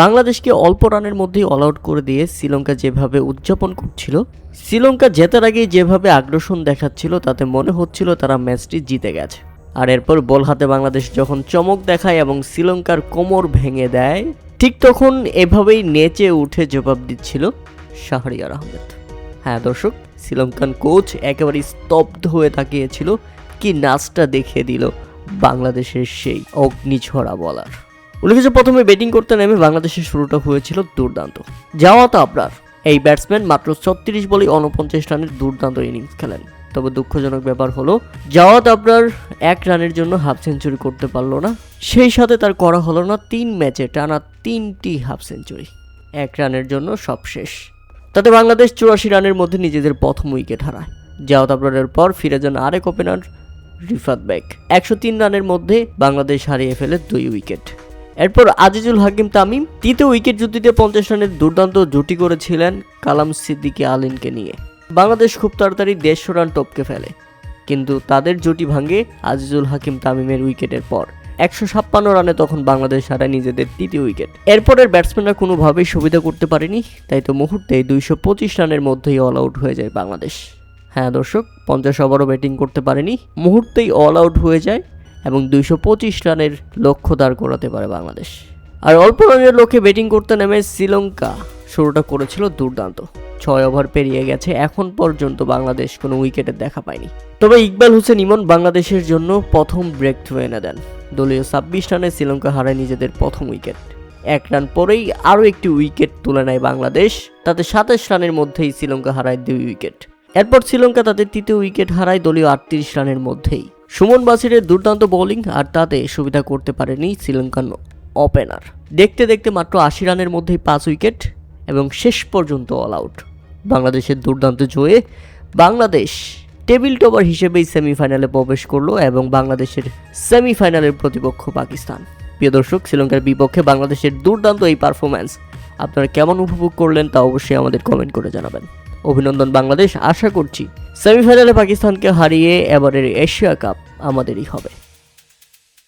বাংলাদেশকে অল্প রানের মধ্যেই অল আউট করে দিয়ে শ্রীলঙ্কা যেভাবে উদযাপন করছিল, শ্রীলঙ্কা জেতার আগেই যেভাবে আগ্রাসন দেখাচ্ছিল, তাতে মনে হচ্ছিল তারা ম্যাচটি জিতে গেছে। আর এরপর বল হাতে বাংলাদেশ যখন চমক দেখায় এবং শ্রীলঙ্কার কোমর ভেঙে দেয়, ঠিক তখন এভাবেই নেচে উঠে জবাব দিচ্ছিল শাহরিয়ার আহমেদ। হ্যাঁ দর্শক, শ্রীলঙ্কান কোচ একেবারে স্তব্ধ হয়ে তাকিয়েছিল। কি নাচটা দেখিয়ে দিল বাংলাদেশের সেই অগ্নিঝরা বলার। উল্লেখ্য, প্রথমে ব্যাটিং করতে নেমে বাংলাদেশের শুরুটা হয়েছিল দুর্দান্ত। জাওয়াত আবরার এই ব্যাটসম্যান মাত্র 36 বলে 49 রানের দুর্দান্ত ইনিংস খেলেন। তবে দুঃখজনক ব্যাপার হলো জাওয়াত আবরার 1 রানের জন্য হাফ সেঞ্চুরি করতে পারলো না। সেই সাথে তার করা হলো না 3 ম্যাচে টানা 3টি হাফ সেঞ্চুরি। 1 রানের জন্য সব শেষ। তাতে বাংলাদেশ 84 রানের মধ্যে নিজেদের প্রথম উইকেট হারায়। জাওয়াত আবরারের পর ফিরে যান আরেক ওপেনার রিফাত বেগ। 103 রানের মধ্যে বাংলাদেশ হারিয়ে ফেলে 2 উইকেট। এরপর আজিজুল হাকিম তামিম তৃতীয় উইকেট জুটিতে 50 রানের দুর্দান্ত জুটি করেছিলেন কালাম সিদ্দিকী আলিনকে নিয়ে। বাংলাদেশ খুব তাড়াতাড়ি 150 রান টপকে ফেলে, কিন্তু তাদের জুটি ভাঙে আজিজুল হাকিম তামিমের উইকেটের পর। 156 রানে তখন বাংলাদেশ হারায় নিজেদের তৃতীয় উইকেট। এরপরের ব্যাটসম্যানরা কোনোভাবেই সুবিধা করতে পারেনি, তাই তো মুহূর্তে 225 রানের মধ্যেই অল আউট হয়ে যায় বাংলাদেশ। হ্যাঁ দর্শক, 50 ওভারও ব্যাটিং করতে পারেনি, মুহূর্তেই অল আউট হয়ে যায় এবং 225 রানের লক্ষ্য দাঁড় করাতে পারে বাংলাদেশ। আর অল্প রানের লক্ষ্যে ব্যাটিং করতে নেমে শ্রীলঙ্কা শুরুটা করেছিল দুর্দান্ত। 6 ওভার পেরিয়ে গেছে, এখন পর্যন্ত বাংলাদেশ কোনো উইকেটের দেখা পায়নি। তবে ইকবাল হোসেন ইমন বাংলাদেশের জন্য প্রথম ব্রেক থ্রু এনে দেন। দলীয় 26 রানে শ্রীলঙ্কা হারায় নিজেদের প্রথম উইকেট। 1 রান পরেই আরও একটি উইকেট তুলে নেয় বাংলাদেশ, তাতে 27 রানের মধ্যেই শ্রীলঙ্কা হারায় 2 উইকেট। এরপর শ্রীলঙ্কা তাদের তৃতীয় উইকেট হারায় দলীয় 38 রানের মধ্যেই। সুমন বাসিরের দুর্দান্ত বোলিং আর তাতে সুবিধা করতে পারেনি শ্রীলঙ্কান ওপেনার। দেখতে দেখতে মাত্র 80 রানের মধ্যেই 5 উইকেট এবং শেষ পর্যন্ত অল আউট। বাংলাদেশের দুর্দান্ত জয়ে বাংলাদেশ টেবিল টপার হিসেবেই সেমিফাইনালে প্রবেশ করলো এবং বাংলাদেশের সেমিফাইনালের প্রতিপক্ষ পাকিস্তান। প্রিয় দর্শক, শ্রীলঙ্কার বিপক্ষে বাংলাদেশের দুর্দান্ত এই পারফরম্যান্স আপনারা কেমন উপভোগ করলেন তা অবশ্যই আমাদের কমেন্ট করে জানাবেন। অভিনন্দন বাংলাদেশ, আশা করছি সেমিফাইনালে পাকিস্তানকে হারিয়ে এবারের এশিয়া কাপ আমাদেরই হবে।